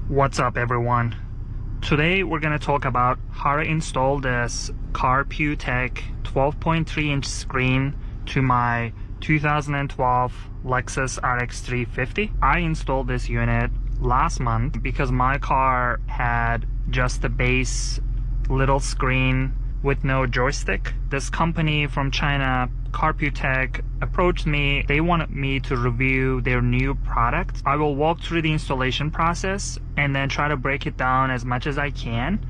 What's up everyone? Today we're going to talk about how to install this Carputech 12.3 inch screen to my 2012 Lexus RX 350. I installed this unit last month because my car had just the base little screen with no joystick. This company from China, Carputech, approached me. They wanted me to review their new product. I will walk through the installation process and then try to break it down as much as I can.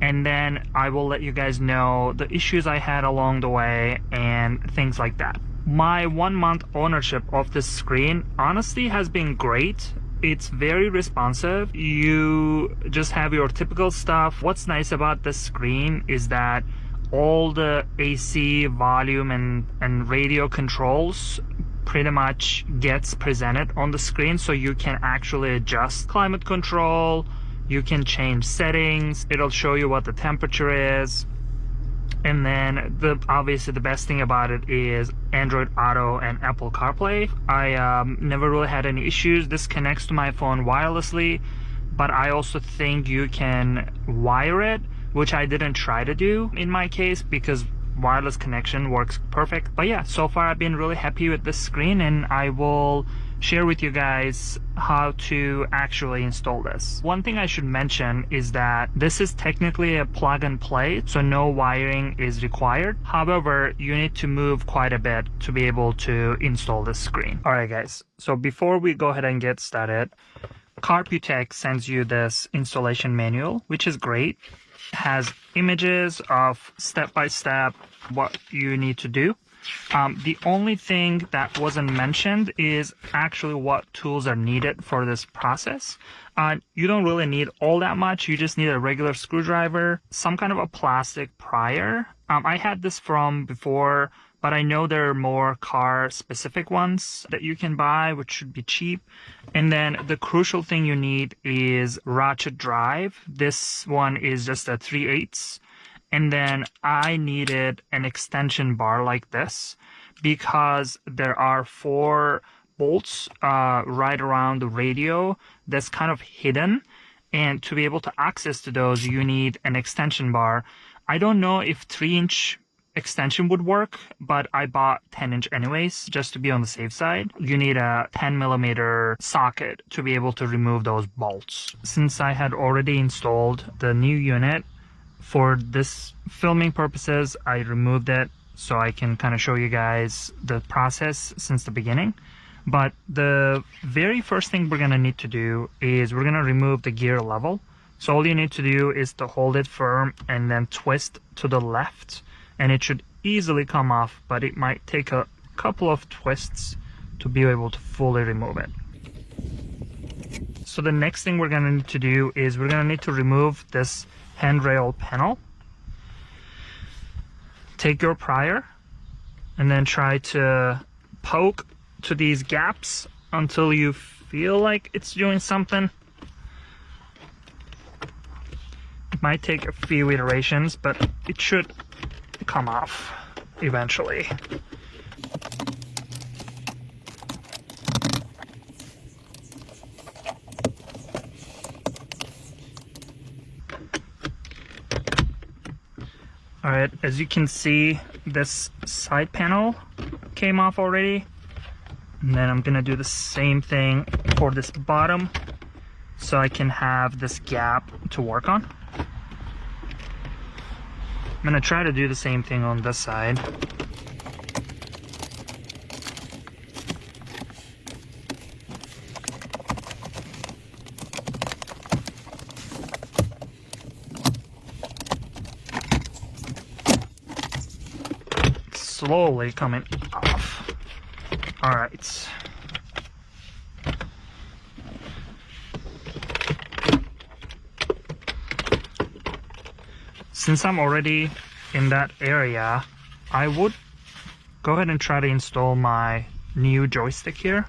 And then I will let you guys know the issues I had along the way and things like that. My 1 month ownership of this screen honestly has been great. It's very responsive. You just have your typical stuff. What's nice about this screen is that all the AC, volume, and radio controls pretty much gets presented on the screen, so you can actually adjust climate control, you can change settings, it'll show you what the temperature is. And then obviously the best thing about it is Android Auto and Apple CarPlay. I never really had any issues. This connects to my phone wirelessly, but I also think you can wire it, which I didn't try to do in my case because wireless connection works perfect. But yeah, so far I've been really happy with this screen, and I will share with you guys how to actually install this. One thing I should mention is that this is technically a plug and play, so no wiring is required. However, you need to move quite a bit to be able to install this screen. Alright guys, so before we go ahead and get started, Carputech sends you this installation manual, which is great. It has images of step-by-step what you need to do. The only thing that wasn't mentioned is actually what tools are needed for this process. You don't really need all that much. You just need a regular screwdriver, some kind of a plastic prier. I had this from before, but I know there are more car specific ones that you can buy, which should be cheap. And then the crucial thing you need is ratchet drive. This one is just a 3/8. And then I needed an extension bar like this because there are 4 bolts right around the radio that's kind of hidden. And to be able to access to those, you need an extension bar. I don't know if 3-inch extension would work, but I bought 10-inch anyways, just to be on the safe side. You need a 10mm socket to be able to remove those bolts. Since I had already installed the new unit, for this filming purposes, I removed it so I can kind of show you guys the process since the beginning. But the very first thing we're going to need to do is we're going to remove the gear level. So all you need to do is to hold it firm and then twist to the left, and it should easily come off, but it might take a couple of twists to be able to fully remove it. So the next thing we're going to need to do is we're going to need to remove this handrail panel. Take your prier and then try to poke to these gaps until you feel like it's doing something. It might take a few iterations, but it should come off eventually. Alright, as you can see, this side panel came off already. And then I'm gonna do the same thing for this bottom so I can have this gap to work on. I'm gonna try to do the same thing on this side. Slowly coming off. All right. Since I'm already in that area, I would go ahead and try to install my new joystick here.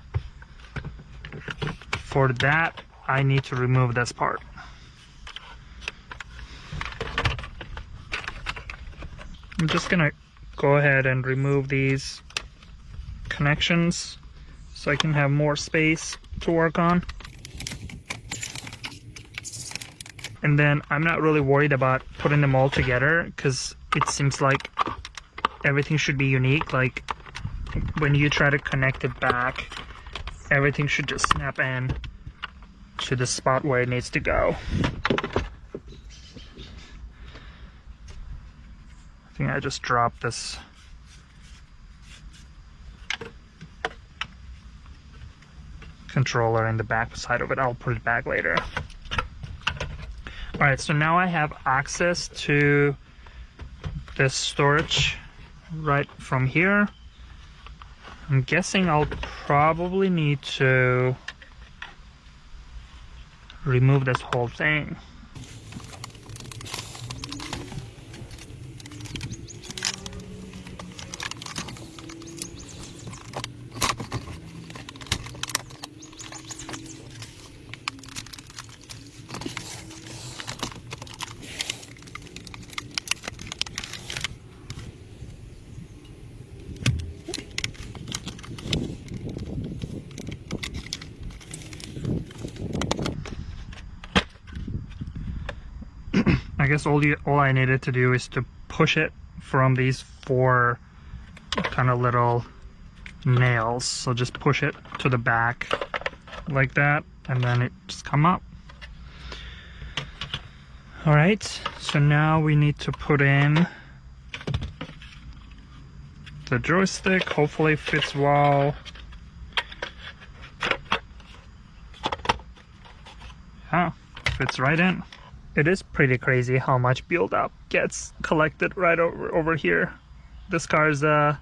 For that, I need to remove this part. I'm just gonna go ahead and remove these connections so I can have more space to work on. And then I'm not really worried about putting them all together because it seems like everything should be unique. Like when you try to connect it back, everything should just snap in to the spot where it needs to go. I think I just dropped this controller in the back side of it. I'll put it back later. Alright, so now I have access to this storage right from here. I'm guessing I'll probably need to remove this whole thing. I guess all I needed to do is to push it from these 4 kind of little nails. So just push it to the back like that, and then it just come up. All right, so now we need to put in the joystick. Hopefully it fits well. Yeah, fits right in. It is pretty crazy how much build-up gets collected right over here. This car is a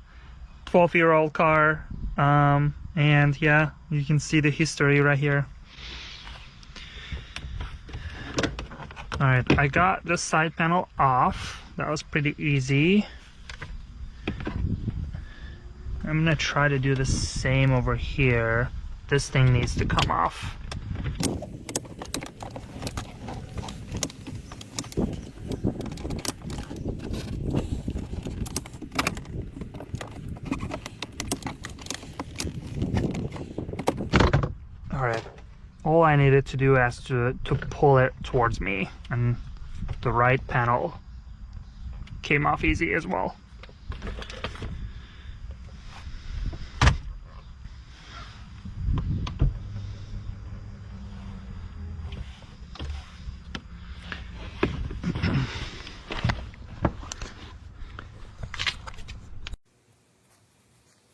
12-year-old car, and yeah, you can see the history right here. Alright, I got the side panel off. That was pretty easy. I'm gonna try to do the same over here. This thing needs to come off. Alright, all I needed to do is to pull it towards me, and the right panel came off easy as well.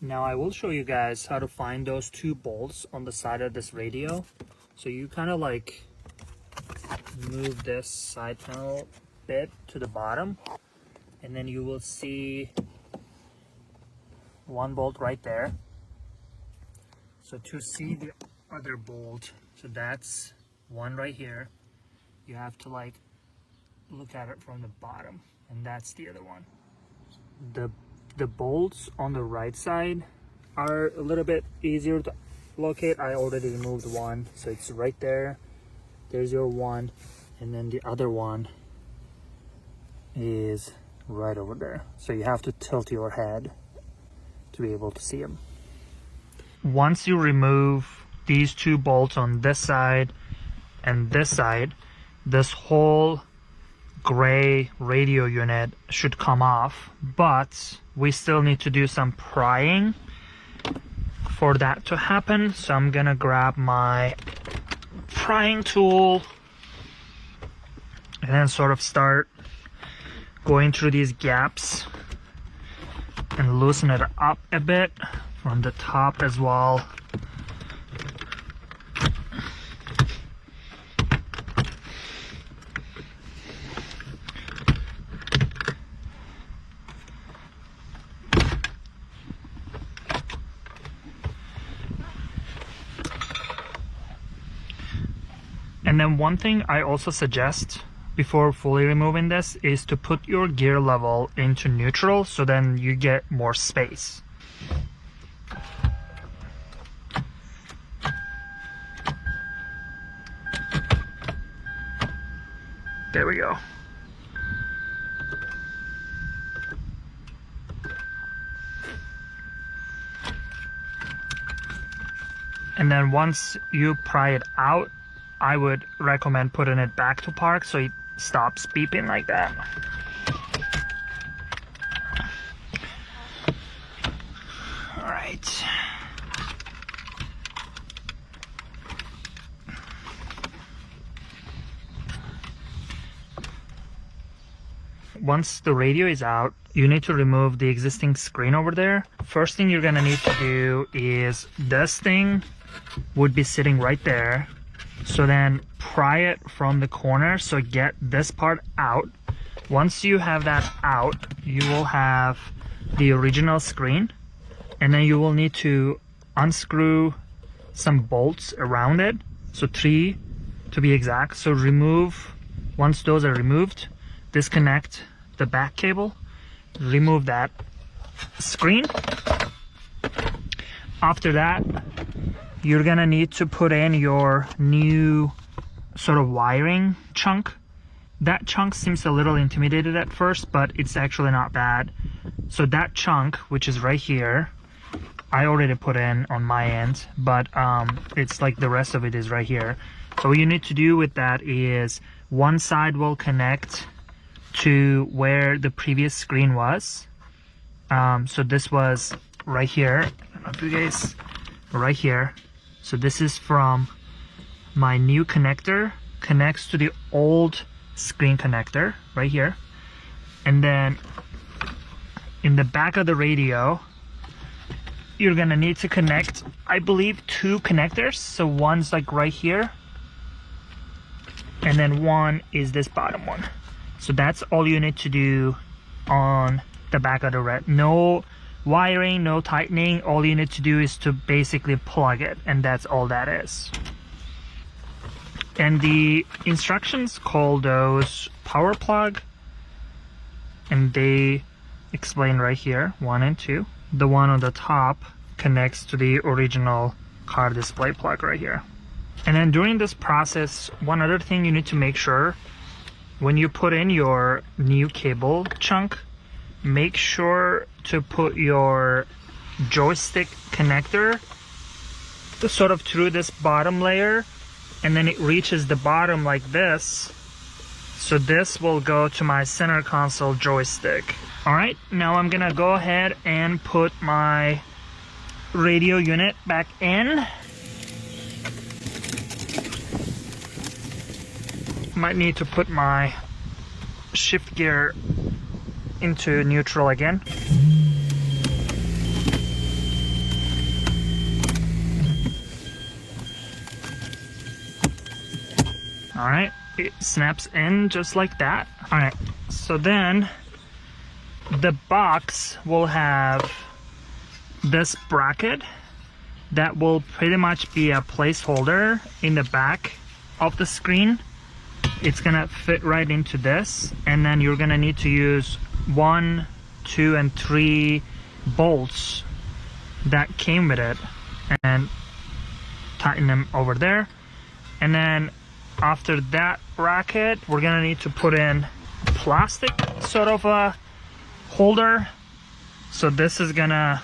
Now I will show you guys how to find those 2 bolts on the side of this radio. So you kind of like move this side panel bit to the bottom, and then you will see 1 bolt right there. So to see the other bolt, so that's 1 right here, you have to like look at it from the bottom, and that's the other one. The bolts on the right side are a little bit easier to locate. I already removed 1, so it's right there. There's your 1, and then the other one is right over there. So you have to tilt your head to be able to see them. Once you remove these 2 bolts on this side and this side, this whole gray radio unit should come off, but we still need to do some prying for that to happen. So I'm gonna grab my prying tool and then sort of start going through these gaps and loosen it up a bit from the top as well. And then one thing I also suggest before fully removing this is to put your gear level into neutral, so then you get more space. There we go. And then once you pry it out, I would recommend putting it back to park so it stops beeping like that. All right. Once the radio is out, you need to remove the existing screen over there. First thing you're gonna need to do is this thing would be sitting right there. So then pry it from the corner, so get this part out. Once you have that out, you will have the original screen, and then you will need to unscrew some bolts around it, so 3 to be exact. So remove, once those are removed, disconnect the back cable, remove that screen. After that, you're gonna need to put in your new sort of wiring chunk. That chunk seems a little intimidated at first, but it's actually not bad. So that chunk, which is right here, I already put in on my end, but it's like the rest of it is right here. So what you need to do with that is one side will connect to where the previous screen was. So this was right here. I don't know if you guys, right here. So this is from my new connector, connects to the old screen connector right here. And then in the back of the radio, you're gonna need to connect, I believe, 2 connectors. So one's like right here, and then one is this bottom one. So that's all you need to do on the back of the red. No wiring, no tightening. All you need to do is to basically plug it, and that's all that is. And the instructions call those power plug, and they explain right here, 1 and 2. The one on the top connects to the original car display plug right here. And then during this process, one other thing you need to make sure, when you put in your new cable chunk, make sure to put your joystick connector sort of through this bottom layer, and then it reaches the bottom like this. So this will go to my center console joystick. All right, now I'm gonna go ahead and put my radio unit back in. Might need to put my shift gear into neutral again. All right, it snaps in just like that. All right, so then the box will have this bracket that will pretty much be a placeholder in the back of the screen. It's gonna fit right into this, and then you're gonna need to use 1, 2, and 3 bolts that came with it and tighten them over there. And then after that bracket, we're gonna need to put in plastic sort of a holder. So this is gonna,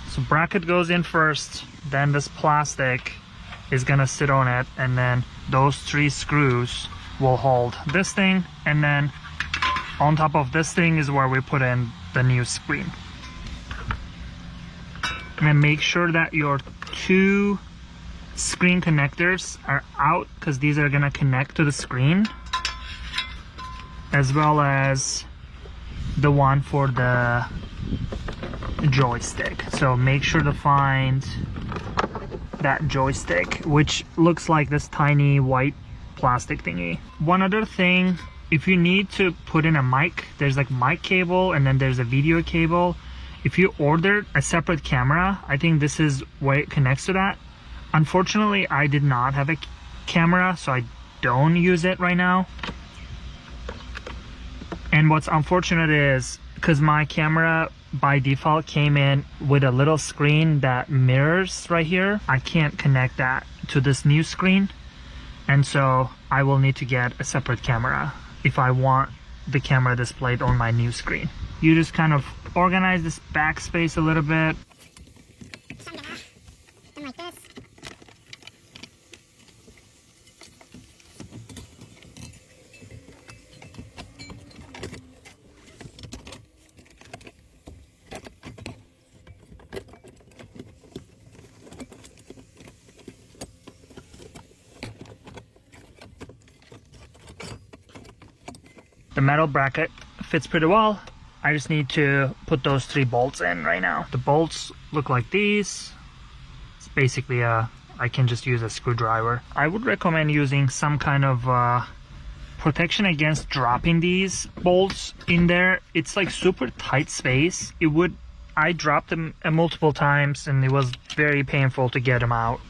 so bracket goes in first, then this plastic is gonna sit on it, and then those 3 screws will hold this thing, and then on top of this thing is where we put in the new screen. And then make sure that your 2 screen connectors are out, because these are gonna connect to the screen, as well as the one for the joystick. So make sure to find that joystick, which looks like this tiny white plastic thingy. One other thing, if you need to put in a mic, there's like mic cable, and then there's a video cable. If you ordered a separate camera, I think this is where it connects to that. Unfortunately, I did not have a camera, so I don't use it right now. And what's unfortunate is, because my camera by default came in with a little screen that mirrors right here, I can't connect that to this new screen, and so I will need to get a separate camera if I want the camera displayed on my new screen. You just kind of organize this backspace a little bit. So I'm gonna put them like this. The metal bracket fits pretty well. I just need to put those 3 bolts in right now. The bolts look like these. It's basically I can just use a screwdriver. I would recommend using some kind of protection against dropping these bolts in there. It's like super tight space. I dropped them multiple times and it was very painful to get them out.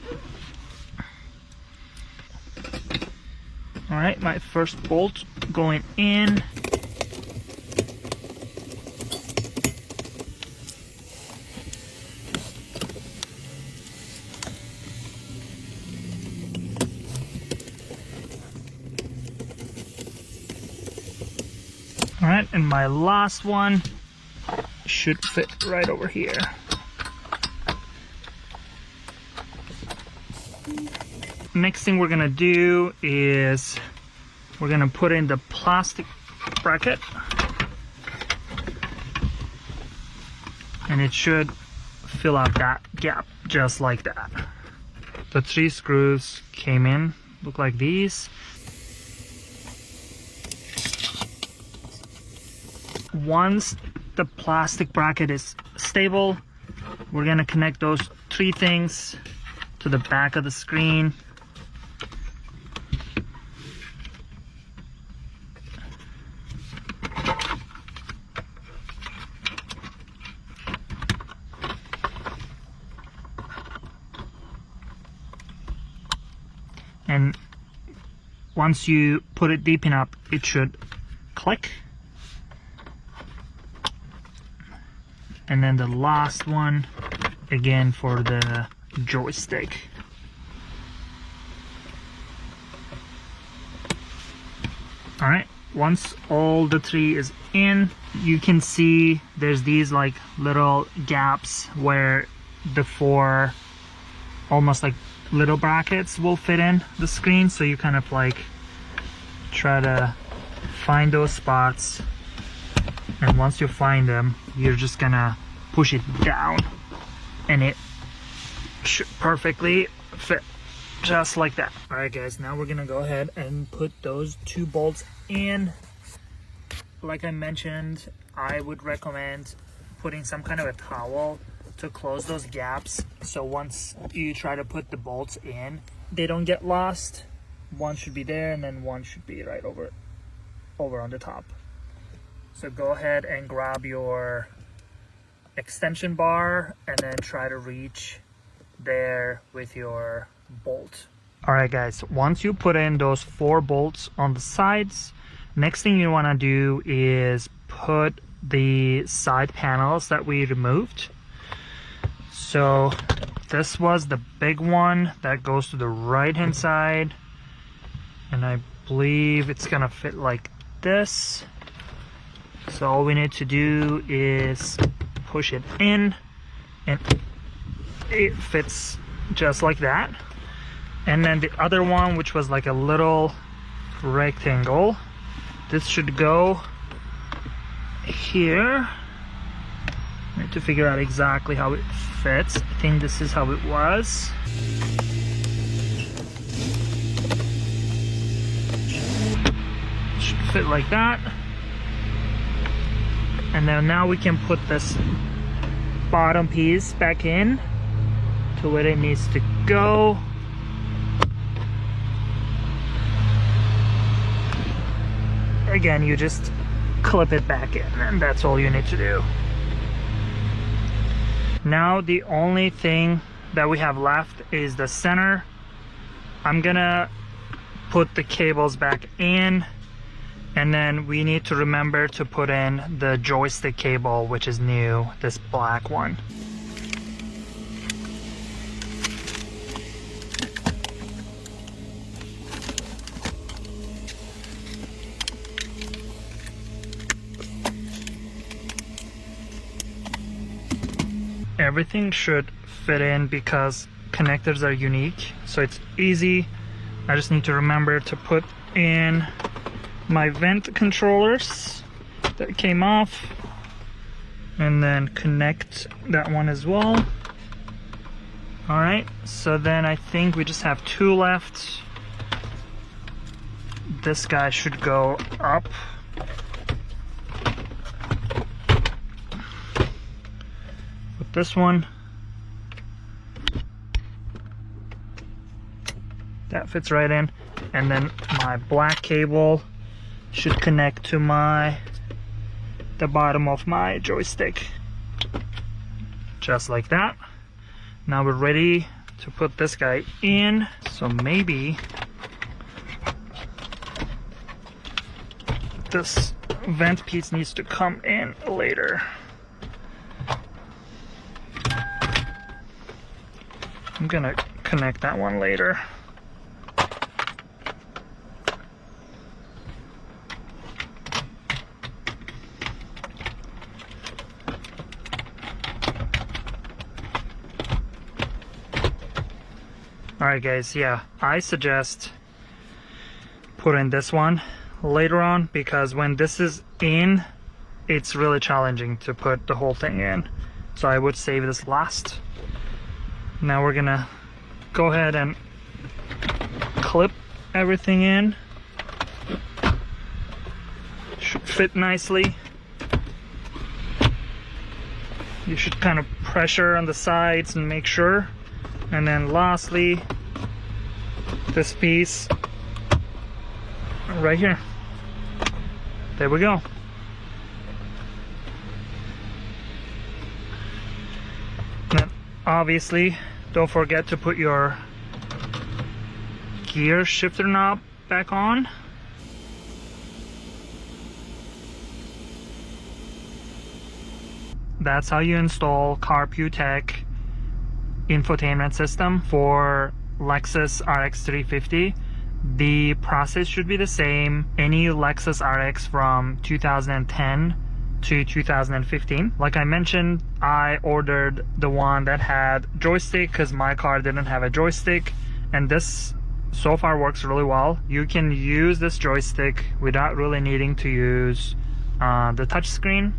All right, my first bolt going in. All right, and my last one should fit right over here. Next thing we're gonna do is we're gonna put in the plastic bracket, and it should fill out that gap just like that. The 3 screws came in, look like these. Once the plastic bracket is stable, we're gonna connect those 3 things to the back of the screen. And once you put it deep enough, it should click. And then the last one, again for the joystick. All right, once all the 3 is in, you can see there's these like little gaps where the 4 almost like little brackets will fit in the screen. So you kind of like try to find those spots, and once you find them, you're just gonna push it down and it should perfectly fit just like that. All right guys, now we're gonna go ahead and put those 2 bolts in. Like I mentioned, I would recommend putting some kind of a towel to close those gaps, so once you try to put the bolts in, they don't get lost. One should be there and then one should be right over on the top. So go ahead and grab your extension bar and then try to reach there with your bolt. All right guys, once you put in those 4 bolts on the sides, next thing you want to do is put the side panels that we removed. So this was the big one that goes to the right hand side, and I believe it's gonna fit like this. So all we need to do is push it in and it fits just like that. And then the other one, which was like a little rectangle, this should go here. I need to figure out exactly how it fits. I think this is how it was. Should fit like that. And then now we can put this bottom piece back in to where it needs to go. Again, you just clip it back in, and that's all you need to do. Now the only thing that we have left is the center. I'm gonna put the cables back in, and then we need to remember to put in the joystick cable, which is new, this black one. Everything should fit in because connectors are unique, so it's easy. I just need to remember to put in my vent controllers that came off, and then connect that one as well. All right, so then I think we just have 2 left. This guy should go up this one. That fits right in. And then my black cable should connect to the bottom of my joystick. Just like that. Now we're ready to put this guy in. So maybe this vent piece needs to come in later. I'm gonna connect that one later. Alright guys, yeah, I suggest putting this one later on, because when this is in, it's really challenging to put the whole thing in. So I would save this last. Now we're gonna go ahead and clip everything in. Should fit nicely. You should kind of pressure on the sides and make sure. And then lastly, this piece right here. There we go. Then obviously, don't forget to put your gear shifter knob back on. That's how you install Carputech infotainment system for Lexus RX 350. The process should be the same any Lexus RX from 2010 to 2015. Like I mentioned, I ordered the one that had joystick because my car didn't have a joystick, and this so far works really well. You can use this joystick without really needing to use the touch screen,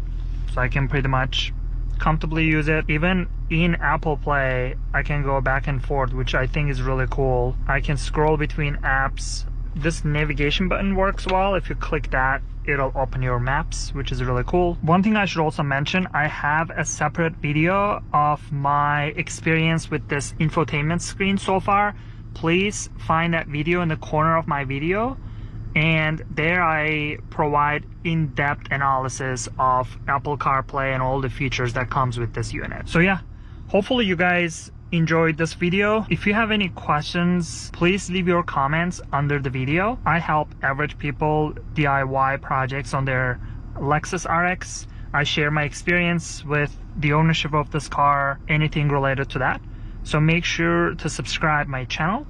so I can pretty much comfortably use it. Even in Apple Play, I can go back and forth, which I think is really cool. I can scroll between apps. This navigation button works well. If you click that, it'll open your maps, which is really cool. One thing I should also mention, I have a separate video of my experience with this infotainment screen so far. Please find that video in the corner of my video, and there I provide in-depth analysis of Apple CarPlay and all the features that comes with this unit. So yeah, hopefully you guys enjoyed this video. If you have any questions, please leave your comments under the video. I help average people DIY projects on their Lexus RX. I share my experience with the ownership of this car, anything related to that. So make sure to subscribe my channel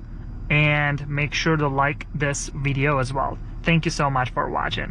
and make sure to like this video as well. Thank you so much for watching.